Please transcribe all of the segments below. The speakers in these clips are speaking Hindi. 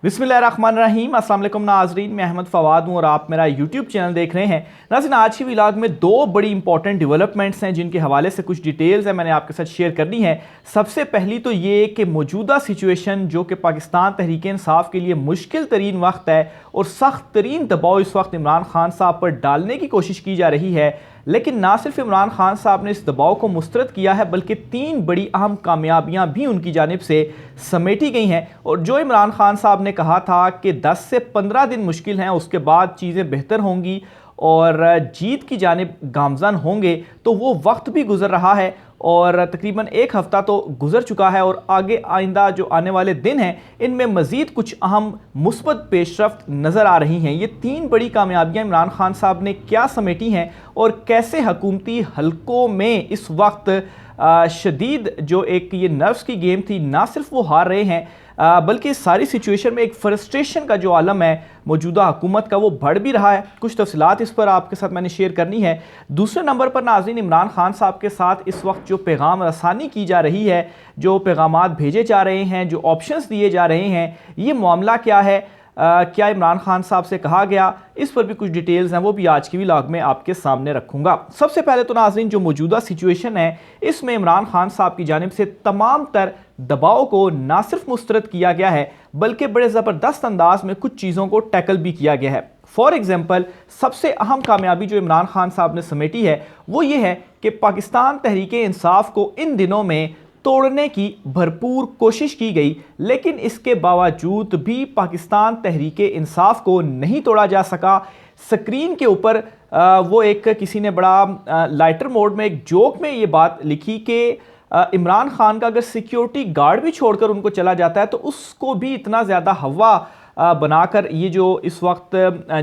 बिस्मिल्लाहिर्रहमानिर्रहीम। अस्सलाम वालेकुम नाज़रीन, मैं अहमद फ़वाद हूँ और आप मेरा यूट्यूब चैनल देख रहे हैं। नाज़रीन, आज की व्लॉग में दो बड़ी इंपॉर्टेंट डेवलपमेंट्स हैं जिनके हवाले से कुछ डिटेल्स हैं मैंने आपके साथ शेयर करनी है। सबसे पहली तो ये कि मौजूदा सिचुएशन जो कि पाकिस्तान तहरीक इंसाफ के लिए मुश्किल तरीन वक्त है और सख्त तरीन दबाव इस वक्त इमरान खान साहब पर डालने की कोशिश की जा रही है, लेकिन ना सिर्फ इमरान खान साहब ने इस दबाव को मुस्तरद किया है बल्कि तीन बड़ी अहम कामयाबियां भी उनकी जानिब से समेटी गई हैं। और जो इमरान खान साहब ने कहा था कि 10 से 15 दिन मुश्किल हैं, उसके बाद चीज़ें बेहतर होंगी और जीत की जानिब गामज़न होंगे, तो वो वक्त भी गुजर रहा है और तकरीबन एक हफ़्ता तो गुजर चुका है और आगे आइंदा जो आने वाले दिन हैं इनमें मज़ीद कुछ अहम मुस्बत पेशरफ्त नज़र आ रही हैं। ये तीन बड़ी कामयाबियाँ इमरान खान साहब ने क्या समेटी हैं और कैसे हुकूमती हलकों में इस वक्त शदीद जो एक ये नर्व्स की गेम थी, ना सिर्फ वो हार रहे हैं बल्कि इस सारी सिचुएशन में एक फ्रस्ट्रेशन का जो आलम है मौजूदा हुकूमत का वो बढ़ भी रहा है। कुछ तफसीलात इस पर आपके साथ मैंने शेयर करनी है। दूसरे नंबर पर नाज़रीन, इमरान खान साहब के साथ इस वक्त जो पैगाम रसानी की जा रही है, जो पैगामात भेजे जा रहे हैं, जो ऑप्शंस दिए जा रहे हैं, ये मामला क्या है, क्या इमरान खान साहब से कहा गया, इस पर भी कुछ डिटेल्स हैं, वो भी आज की व्लॉग में आपके सामने रखूंगा। सबसे पहले तो नाज़रीन, जो मौजूदा सिचुएशन है इसमें इमरान खान साहब की जानिब से तमाम तर दबाव को ना सिर्फ मुस्तरद किया गया है बल्कि बड़े ज़बरदस्त अंदाज में कुछ चीज़ों को टैकल भी किया गया है। फॉर एग्जाम्पल, सबसे अहम कामयाबी जो इमरान खान साहब ने समेटी है वो ये है कि पाकिस्तान तहरीक इंसाफ को इन दिनों में तोड़ने की भरपूर कोशिश की गई, लेकिन इसके बावजूद भी पाकिस्तान तहरीक इंसाफ को नहीं तोड़ा जा सका। स्क्रीन के ऊपर वो एक किसी ने बड़ा लाइटर मोड में एक जोक में ये बात लिखी कि इमरान खान का अगर सिक्योरिटी गार्ड भी छोड़कर उनको चला जाता है तो उसको भी इतना ज़्यादा हवा बनाकर ये जो इस वक्त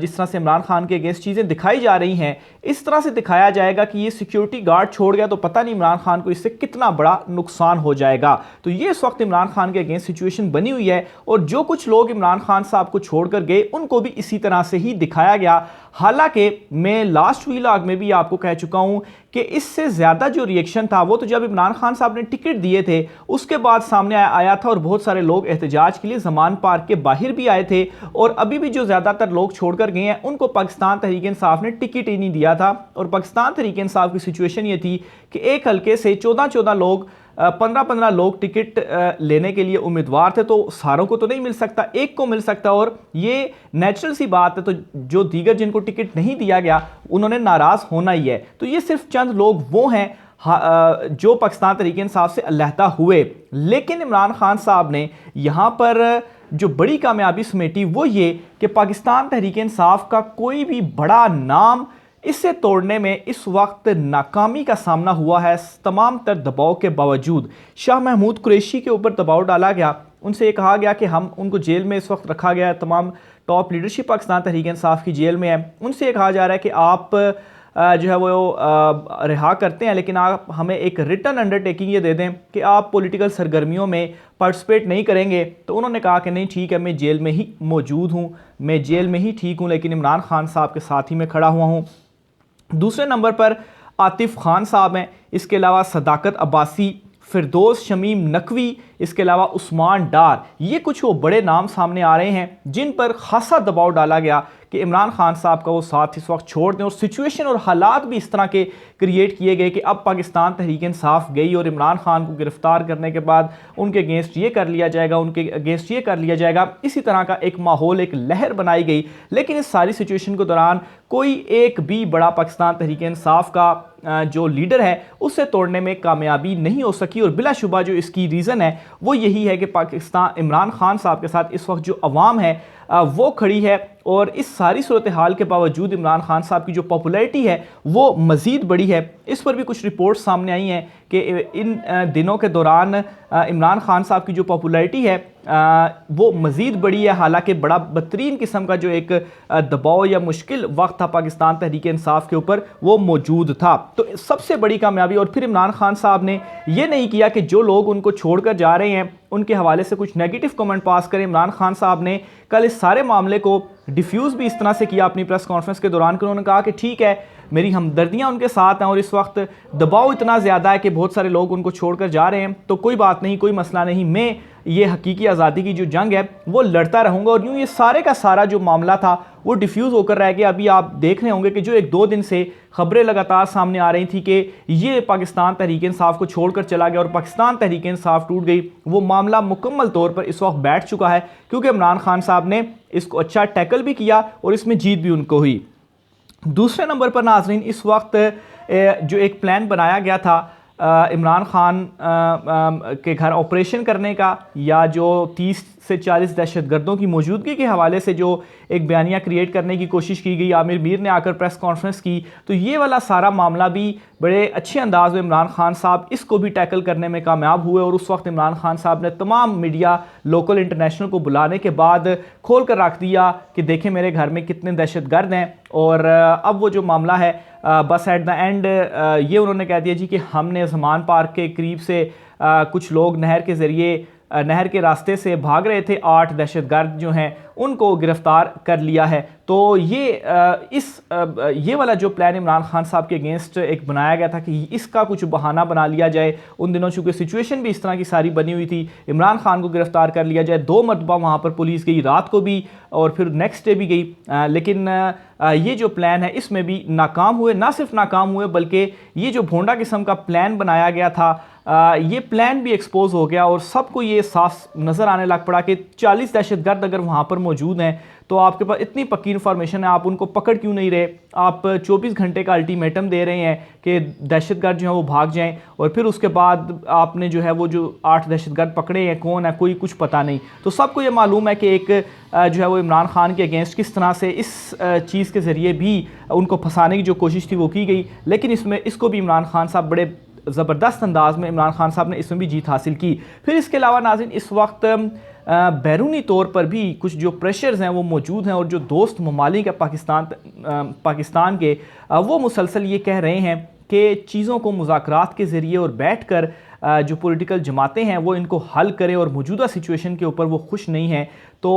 जिस तरह से इमरान खान के अगेंस्ट चीज़ें दिखाई जा रही हैं, इस तरह से दिखाया जाएगा कि ये सिक्योरिटी गार्ड छोड़ गया तो पता नहीं इमरान खान को इससे कितना बड़ा नुकसान हो जाएगा। तो ये इस वक्त इमरान खान के अगेंस्ट सिचुएशन बनी हुई है और जो कुछ लोग इमरान खान साहब को छोड़कर गए उनको भी इसी तरह से ही दिखाया गया। हालांकि मैं लास्ट व्लॉग में भी आपको कह चुका हूं कि इससे ज़्यादा जो रिएक्शन था वो तो जब इमरान खान साहब ने टिकट दिए थे उसके बाद सामने आया था और बहुत सारे लोग एहतजाज के लिए ज़मान पार्क के बाहर भी आए थे। और अभी भी जो ज़्यादातर लोग छोड़कर गए हैं उनको पाकिस्तान तहरीक इंसाफ ने टिकट ही नहीं दिया था। और पाकिस्तान तहरीक इंसाफ की सिचुएशन ये थी कि एक हल्के से 14-14 लोग 15-15 लोग टिकट लेने के लिए उम्मीदवार थे, तो सारों को तो नहीं मिल सकता, एक को मिल सकता और ये नेचुरल सी बात है। तो जो दीगर जिनको टिकट नहीं दिया गया उन्होंने नाराज़ होना ही है। तो ये सिर्फ चंद लोग वो हैं जो पाकिस्तान तहरीक इंसाफ से अलहदा हुए। लेकिन इमरान खान साहब ने यहाँ पर जो बड़ी कामयाबी समेटी वो ये कि पाकिस्तान तहरीक इंसाफ का कोई भी बड़ा नाम इसे तोड़ने में इस वक्त नाकामी का सामना हुआ है। तमाम तर दबाव के बावजूद शाह महमूद कुरैशी के ऊपर दबाव डाला गया, उनसे ये कहा गया कि हम उनको जेल में इस वक्त रखा गया है, तमाम टॉप लीडरशिप पाकिस्तान तहरीक इंसाफ की जेल में है। उनसे ये कहा जा रहा है कि आप जो है वो रिहा करते हैं लेकिन आप हमें एक रिटर्न अंडरटेकिंग ये दे दें कि आप पॉलिटिकल सरगर्मियों में पार्टिसिपेट नहीं करेंगे। तो उन्होंने कहा कि नहीं ठीक है, मैं जेल में ही मौजूद हूँ, मैं जेल में ही ठीक हूँ, लेकिन इमरान खान साहब के साथ ही मैं खड़ा हुआ हूँ। दूसरे नंबर पर आतिफ खान साहब हैं, इसके अलावा सदाकत अब्बासी, फिरदौस शमीम नकवी, इसके अलावा उस्मान डार, ये कुछ वो बड़े नाम सामने आ रहे हैं जिन पर खासा दबाव डाला गया कि इमरान खान साहब का वो साथ इस वक्त छोड़ दें। और सिचुएशन और हालात भी इस तरह के क्रिएट किए गए कि अब पाकिस्तान तहरीक इंसाफ गई और इमरान खान को गिरफ्तार करने के बाद उनके अगेंस्ट ये कर लिया जाएगा, उनके अगेंस्ट ये कर लिया जाएगा, इसी तरह का एक माहौल, एक लहर बनाई गई। लेकिन इस सारी सिचुएशन के दौरान कोई एक भी बड़ा पाकिस्तान तहरीक इंसाफ का जो लीडर है उसे तोड़ने में कामयाबी नहीं हो सकी। और बिलाशुबा जो इसकी रीज़न है वो यही है कि पाकिस्तान इमरान खान साहब के साथ इस वक्त जो अवाम है वो खड़ी है और इस सारी सूरत हाल के बावजूद इमरान खान साहब की जो पॉपुलैरिटी है वो मज़ीद बढ़ी है। इस पर भी कुछ रिपोर्ट्स सामने आई हैं कि इन दिनों के दौरान इमरान खान साहब की जो पॉपुलैरिटी है वो मज़ीद बढ़ी है। हालांकि बड़ा बदतरीन किस्म का जो एक दबाव या मुश्किल वक्त था पाकिस्तान तहरीक इंसाफ के ऊपर वो मौजूद था। तो सबसे बड़ी कामयाबी, और फिर इमरान खान साहब ने ये नहीं किया कि जो लोग उनको छोड़कर जा रहे हैं उनके हवाले से कुछ नेगेटिव कमेंट पास करें। इमरान खान साहब ने कल इस सारे मामले को डिफ्यूज़ भी इस तरह से किया अपनी प्रेस कॉन्फ्रेंस के दौरान कि उन्होंने कहा कि ठीक है, मेरी हमदर्दियाँ उनके साथ हैं और इस वक्त दबाव इतना ज़्यादा है कि बहुत सारे लोग उनको छोड़कर जा रहे हैं, तो कोई बात नहीं, कोई मसला नहीं, मैं ये हकीकी आज़ादी की जो जंग है वो लड़ता रहूँगा। और यूँ ये सारे का सारा जो मामला था वो डिफ्यूज़ होकर रह गया। अभी आप देख रहे होंगे कि जो 1-2 दिन से खबरें लगातार सामने आ रही थी कि ये पाकिस्तान तहरीक इंसाफ को छोड़कर चला गया और पाकिस्तान तहरीक इंसाफ टूट गई, वो मामला मुकम्मल तौर पर इस वक्त बैठ चुका है, क्योंकि इमरान खान साहब ने इसको अच्छा टैकल भी किया और इसमें जीत भी उनको हुई। दूसरे नंबर पर नाज़रीन, इस वक्त जो एक प्लान बनाया गया था इमरान खान के घर ऑपरेशन करने का, या जो 30 से 40 दहशतगर्दों की मौजूदगी के हवाले से जो एक बयानिया क्रिएट करने की कोशिश की गई, आमिर मीर ने आकर प्रेस कॉन्फ्रेंस की, तो ये वाला सारा मामला भी बड़े अच्छे अंदाज में इमरान खान साहब इसको भी टैकल करने में कामयाब हुए। और उस वक्त इमरान खान साहब ने तमाम मीडिया लोकल इंटरनेशनल को बुलाने के बाद खोल कर रख दिया कि देखें मेरे घर में कितने दहशतगर्द हैं। और अब वो जो मामला है बस एट द एंड ये उन्होंने कह दिया जी कि हमने ज़मान पार्क के करीब से कुछ लोग नहर के ज़रिए नहर के रास्ते से भाग रहे थे, 8 दहशतगर्द जो हैं उनको गिरफ्तार कर लिया है। तो ये वाला जो प्लान इमरान खान साहब के अगेंस्ट एक बनाया गया था कि इसका कुछ बहाना बना लिया जाए, उन दिनों चूँकि सिचुएशन भी इस तरह की सारी बनी हुई थी, इमरान खान को गिरफ्तार कर लिया जाए। 2 मरतबा वहाँ पर पुलिस गई, रात को भी और फिर नेक्स्ट डे भी गई, लेकिन ये जो प्लान है इसमें भी नाकाम हुए। ना सिर्फ नाकाम हुए बल्कि ये जो भोंडा किस्म का प्लान बनाया गया था, ये प्लान भी एक्सपोज हो गया और सबको ये साफ नज़र आने लग पड़ा कि 40 दहशतगर्द अगर वहाँ पर मौजूद हैं तो आपके पास इतनी पक्की इन्फॉर्मेशन है, आप उनको पकड़ क्यों नहीं रहे? आप 24 घंटे का अल्टीमेटम दे रहे हैं कि दहशतगर्द जो है वो भाग जाएं, और फिर उसके बाद आपने जो है वो जो 8 दहशतगर्द पकड़े हैं, कौन है कोई कुछ पता नहीं। तो सबको ये मालूम है कि एक जो है वो इमरान खान के अगेंस्ट किस तरह से इस चीज़ के ज़रिए भी उनको फंसाने की जो कोशिश थी वो की गई, लेकिन इसको भी इमरान खान साहब बड़े ज़बरदस्त अंदाज में इमरान खान साहब ने इसमें भी जीत हासिल की। फिर इसके अलावा नाज़रीन, इस वक्त बैरूनी तौर पर भी कुछ जो प्रेशर्स हैं वो मौजूद हैं, और जो दोस्त ममालिक है पाकिस्तान के, वो मुसलसल ये कह रहे हैं कि चीज़ों को मुज़ाकरात के ज़रिए और बैठ कर जो पॉलिटिकल जमातें हैं वो इनको हल करें, और मौजूदा सिचुएशन के ऊपर वो खुश नहीं हैं। तो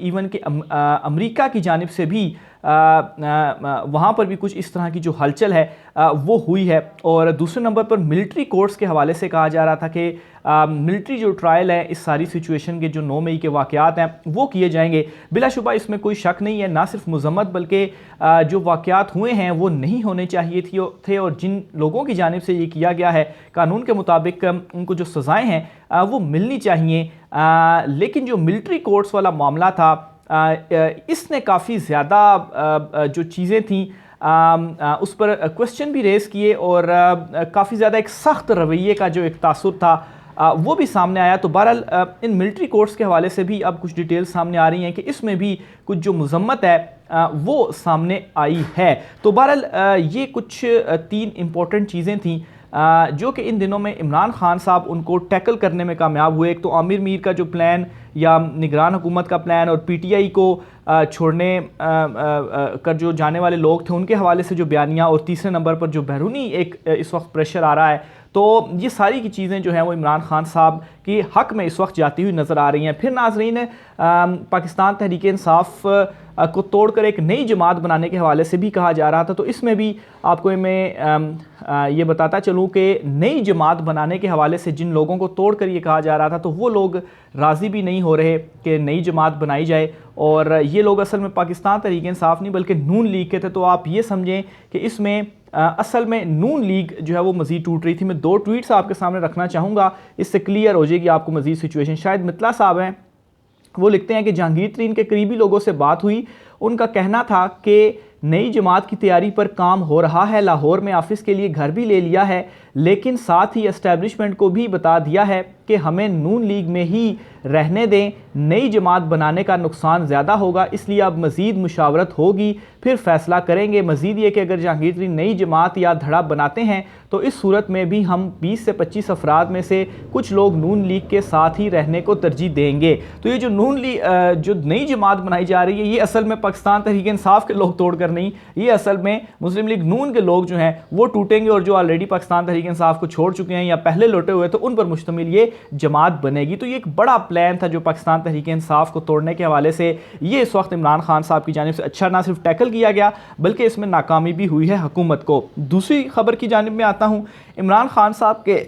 इवन कि अमेरिका की जानिब से भी वहाँ पर भी कुछ इस तरह की जो हलचल है वो हुई है। और दूसरे नंबर पर मिलिट्री कोर्ट्स के हवाले से कहा जा रहा था कि मिलिट्री जो ट्रायल है इस सारी सिचुएशन के जो 9 मई के वाक़यात हैं वो किए जाएंगे। बिलाशुबा इसमें कोई शक नहीं है, ना सिर्फ मजम्मत बल्कि जो वाक़यात हुए हैं वो नहीं होने चाहिए थे, और जिन लोगों की जानिब से ये किया गया है कानून के मुताबिक उनको जो सज़ाएँ हैं वो मिलनी चाहिए। लेकिन जो मिलिट्री कोर्ट्स वाला मामला था इसने काफ़ी ज़्यादा जो चीज़ें थी उस पर क्वेश्चन भी रेज़ किए, और काफ़ी ज़्यादा एक सख्त रवैये का जो एक तासुर था वो भी सामने आया। तो बहरहाल इन मिलिट्री कोर्ट्स के हवाले से भी अब कुछ डिटेल्स सामने आ रही हैं कि इसमें भी कुछ जो मजम्मत है वो सामने आई है। तो बहरहाल ये कुछ 3 इम्पॉर्टेंट चीज़ें थीं जो कि इन दिनों में इमरान खान साहब उनको टैकल करने में कामयाब हुए। एक तो आमिर मीर का जो प्लान या निगरान हुकूमत का प्लान, और PTI को छोड़ने कर जो जाने वाले लोग थे उनके हवाले से जो बयानियाँ, और तीसरे नंबर पर जो बैरूनी एक इस वक्त प्रेशर आ रहा है। तो ये सारी की चीज़ें जो हैं वो इमरान खान साहब के हक़ में इस वक्त जाती हुई नज़र आ रही हैं। फिर नाज़रीन, पाकिस्तान तहरीक इंसाफ को तोड़कर एक नई जमात बनाने के हवाले से भी कहा जा रहा था। तो इसमें भी आपको मैं ये बताता चलूँ कि नई जमात बनाने के हवाले से जिन लोगों को तोड़कर ये कहा जा रहा था तो वो लोग राज़ी भी नहीं हो रहे कि नई जमात बनाई जाए, और ये लोग असल में पाकिस्तान तहरीक इंसाफ नहीं बल्कि नून लीग के थे। तो आप ये समझें कि इसमें असल में नून लीग जो है वो मज़ीद टूट रही थी। मैं 2 ट्वीट्स आपके सामने रखना चाहूँगा, इससे क्लियर हो जाएगी आपको मज़ीद सिचुएशन। शायद मितला साहब हैं, वो लिखते हैं कि जहांगीर तरीन के करीबी लोगों से बात हुई, उनका कहना था कि नई जमात की तैयारी पर काम हो रहा है, लाहौर में ऑफिस के लिए घर भी ले लिया है, लेकिन साथ ही एस्टेब्लिशमेंट को भी बता दिया है कि हमें नून लीग में ही रहने दें, नई जमात बनाने का नुकसान ज़्यादा होगा, इसलिए अब मज़ीद मुशावरत होगी, फिर फैसला करेंगे। मज़ीद ये कि अगर जहांगीर तरीन नई जमात या धड़ा बनाते हैं तो इस सूरत में भी हम 20 से 25 अफराद में से कुछ लोग नून लीग के साथ ही रहने को तरजीह देंगे। तो ये जो नून लीग जो नई जमात बनाई जा रही है ये असल में पाकिस्तान तहरीक इंसाफ के लोग तोड़कर नहीं, ये असल में मुस्लिम लीग नून के लोग जो हैं वो टूटेंगे, और जो ऑलरेडी पाकिस्तान तहरीक इंसाफ को छोड़ चुके हैं या पहले लौटे हुए, तो उन पर मुश्तमिल ये जमात बनेगी। तो ये एक बड़ा प्लान था जो पाकिस्तान तहरीक इंसाफ को तोड़ने के हवाले से ये इस वक्त इमरान खान साहब की जानिब से अच्छा ना सिर्फ टैकल किया गया बल्कि इसमें नाकामी भी हुई है हुकूमत को। दूसरी खबर की जानिब में आता हूँ, इमरान खान साहब के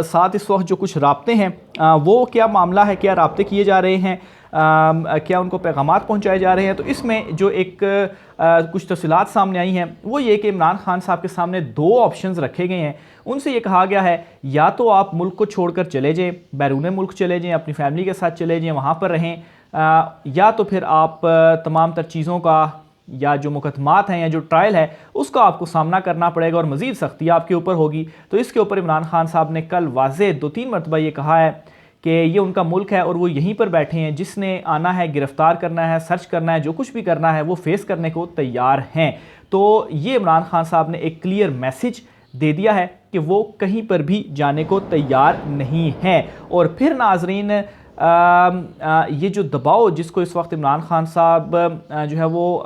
साथ इस वक्त जो कुछ राब्ते हैं वो क्या मामला है, क्या राब्ते किए जा रहे हैं, क्या उनको पैगामात पहुंचाए जा रहे हैं। तो इसमें जो एक कुछ तफसीलात सामने आई हैं वो ये कि इमरान खान साहब के सामने दो ऑप्शंस रखे गए हैं। उनसे ये कहा गया है या तो आप मुल्क को छोड़कर चले जाएं, बैरून मुल्क चले जाएं, अपनी फैमिली के साथ चले जाएं, वहाँ पर रहें, या तो फिर आप तमाम तर चीज़ों का या जो मुकदमात हैं या जो ट्रायल है उसका आपको सामना करना पड़ेगा और मज़ीद सख्ती आपके ऊपर होगी। तो इसके ऊपर इमरान खान साहब ने कल वाज़ेह 2-3 मरतबा ये कहा है कि ये उनका मुल्क है और वो यहीं पर बैठे हैं, जिसने आना है गिरफ्तार करना है, सर्च करना है, जो कुछ भी करना है वो फेस करने को तैयार हैं। तो ये इमरान खान साहब ने एक क्लियर मैसेज दे दिया है कि वो कहीं पर भी जाने को तैयार नहीं हैं। और फिर नाजरीन ये जो दबाव जिसको इस वक्त इमरान खान साहब जो है वो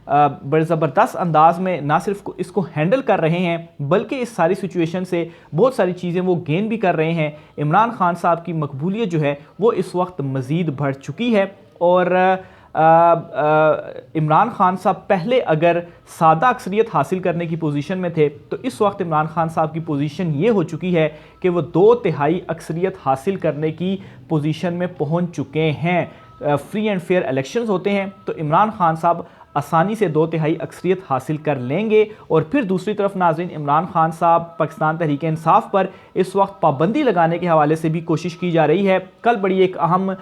बड़े ज़बरदस्त अंदाज में ना सिर्फ इसको हैंडल कर रहे हैं बल्कि इस सारी सिचुएशन से बहुत सारी चीज़ें वो गेन भी कर रहे हैं। इमरान खान साहब की मकबूलियत जो है वो इस वक्त मज़ीद बढ़ चुकी है। और इमरान खान साहब पहले अगर सादा अक्सरियत हासिल करने की पोजीशन में थे तो इस वक्त इमरान खान साहब की पोजीशन ये हो चुकी है कि वो 2/3 अक्सरियत हासिल करने की पोजीशन में पहुंच चुके हैं। फ्री एंड फेयर इलेक्शंस होते हैं तो इमरान खान साहब आसानी से 2/3 अक्सरियत हासिल कर लेंगे। और फिर दूसरी तरफ नाज़रीन इमरान खान साहब पाकिस्तान तहरीक इंसाफ पर इस वक्त पाबंदी लगाने के हवाले से भी कोशिश की जा रही है। कल बड़ी एक अहम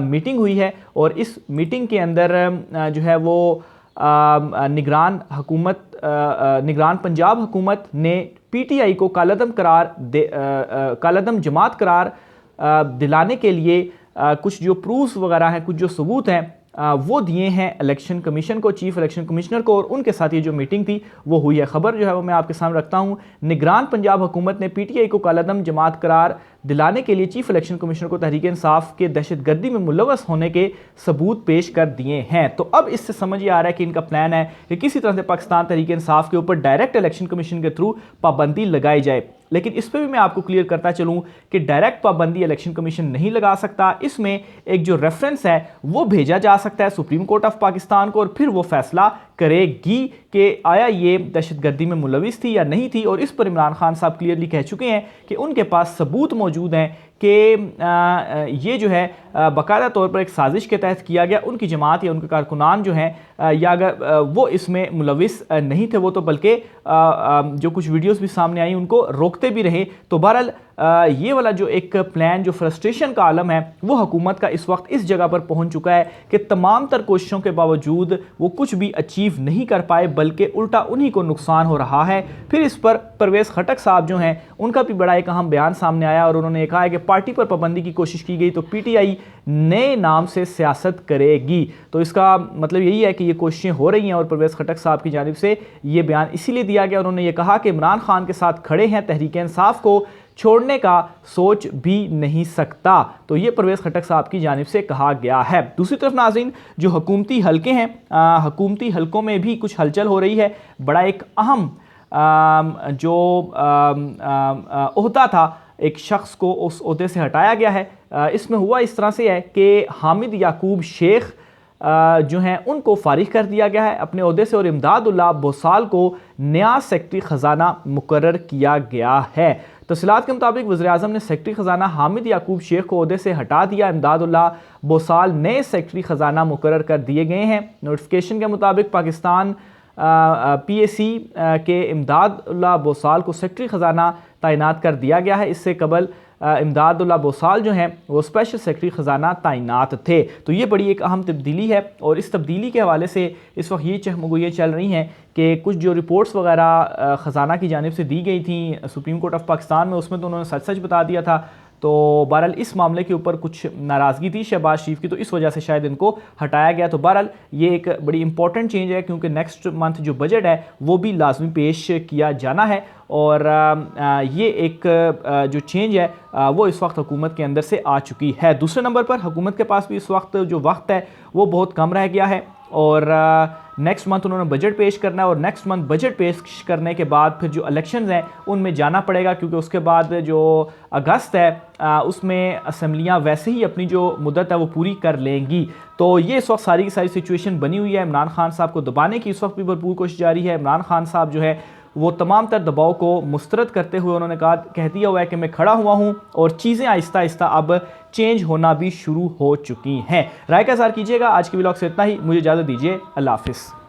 मीटिंग हुई है और इस मीटिंग के अंदर जो है वो निगरान पंजाब हुकूमत ने PTI को कालादम जमात करार दिलाने के लिए कुछ जो प्रूफ्स वगैरह हैं, कुछ जो सबूत हैं वो दिए हैं इलेक्शन कमीशन को, चीफ इलेक्शन कमिश्नर को, और उनके साथ ये जो मीटिंग थी वो हुई है। खबर जो है वो मैं आपके सामने रखता हूँ। निगरान पंजाब हुकूमत ने PTI को कालादम जमात करार दिलाने के लिए चीफ इलेक्शन कमिश्नर को तहरीक इंसाफ के दहशतगर्दी में मुलव्वस होने के सबूत पेश कर दिए हैं। तो अब इससे समझ ये आ रहा है कि इनका प्लान है कि किसी तरह से पाकिस्तान तहरीक इंसाफ के ऊपर डायरेक्ट इलेक्शन कमीशन के थ्रू पाबंदी लगाई जाए। लेकिन इस पर भी मैं आपको क्लियर करता चलूँ कि डायरेक्ट पाबंदी इलेक्शन कमीशन नहीं लगा सकता। इसमें एक जो रेफरेंस है वो भेजा जा सकता है सुप्रीम कोर्ट ऑफ पाकिस्तान को और फिर वो फैसला करेगी कि आया ये दहशतगर्दी में मुलविस थी या नहीं थी। और इस पर इमरान खान साहब क्लियरली कह चुके हैं कि उनके पास सबूत मौजूद हैं कि ये जो है बाकायदा तौर पर एक साजिश के तहत किया गया। उनकी जमात या उनके कारकुनान जो हैं या अगर वो इसमें मुलविस नहीं थे वो तो बल्कि जो कुछ वीडियोस भी सामने आई उनको रोकते भी रहे। तो बहरहाल ये वाला जो एक प्लान, जो फ्रस्ट्रेशन का आलम है वो हुकूमत का इस वक्त इस जगह पर पहुंच चुका है कि तमाम तर कोशिशों के बावजूद वो कुछ भी अचीव नहीं कर पाए बल्कि उल्टा उन्हीं को नुकसान हो रहा है। फिर इस पर परवेज़ खटक साहब जो हैं उनका भी बड़ा एक अहम बयान सामने आया और उन्होंने कहा है कि पार्टी पर पाबंदी की कोशिश की गई तो PTI नए नाम से सियासत करेगी। तो इसका मतलब यही है कि ये कोशिशें हो रही हैं और परवेज़ खटक साहब की जानिब से ये बयान इसीलिए दिया गया। उन्होंने ये कहा कि इमरान खान के साथ खड़े हैं, तहरीक इंसाफ को छोड़ने का सोच भी नहीं सकता। तो ये परवेज़ खटक साहब की जानिब से कहा गया है। दूसरी तरफ नाज़रीन जो हुकूमती हलके हैं, हुकूमती हलकों में भी कुछ हलचल हो रही है। बड़ा एक अहम जो ओहदा था एक शख्स को उस ओहदे से हटाया गया है। इसमें हुआ इस तरह से है कि हामिद याकूब शेख जो हैं उनको फारिग कर दिया गया है अपने ओहदे से और इमदादुल्लाह बोसाल को नया सेक्रेटरी ख़जाना मुकर्रर किया गया है। तफसीलात के मुताबिक वज़ीर-ए-आज़म ने सेक्रेटरी ख़जाना हामिद याकूब शेख को ओहदे से हटा दिया। इमदादुल्लाह बोसाल नए सेक्रेटरी ख़जाना मुकर्रर कर दिए गए हैं। नोटिफिकेशन के मुताबिक पाकिस्तान PAC के इमदादुल्लाह बोसाल को सेक्रेटरी ख़जाना तैनात कर दिया गया है। इससे कबल इमदादुल्लाह बोसाल जो हैं वो स्पेशल सेक्रेटरी ख़जाना तैनात थे। तो ये बड़ी एक अहम तब्दीली है और इस तब्दीली के हवाले से इस वक्त ये चहमगोइयाँ चल रही हैं कि कुछ जो रिपोर्ट्स वगैरह ख़जाना की जानिब से दी गई थी सुप्रीम कोर्ट ऑफ पाकिस्तान में उसमें तो उन्होंने सच सच बता दिया था। तो बहरहाल इस मामले के ऊपर कुछ नाराज़गी थी शहबाज शरीफ की तो इस वजह से शायद इनको हटाया गया। तो बहरहाल ये एक बड़ी इंपॉर्टेंट चेंज है क्योंकि नेक्स्ट मंथ जो बजट है वो भी लाजमी पेश किया जाना है और ये एक जो चेंज है वो इस वक्त हुकूमत के अंदर से आ चुकी है। दूसरे नंबर पर हुकूमत के पास भी इस वक्त जो वक्त है वो बहुत कम रह गया है। और नेक्स्ट मंथ उन्होंने बजट पेश करना है और नेक्स्ट मंथ बजट पेश करने के बाद फिर जो इलेक्शंस हैं उनमें जाना पड़ेगा, क्योंकि उसके बाद जो अगस्त है उसमें असम्बलियाँ वैसे ही अपनी जो मुद्दत है वो पूरी कर लेंगी। तो ये इस वक्त सारी की सारी सिचुएशन बनी हुई है। इमरान खान साहब को दबाने की इस वक्त भी भरपूर कोशिश जारी है। इमरान खान साहब जो है वो तमाम तर दबाव को मुस्तरद करते हुए उन्होंने कह दिया हुआ है कि मैं खड़ा हुआ हूं और चीज़ें आहिस्ता आहिस्ता अब चेंज होना भी शुरू हो चुकी हैं। राय का इज़हार कीजिएगा। आज की व्लॉग से इतना ही, मुझे इजाज़त दीजिए। अल्लाह हाफिज़।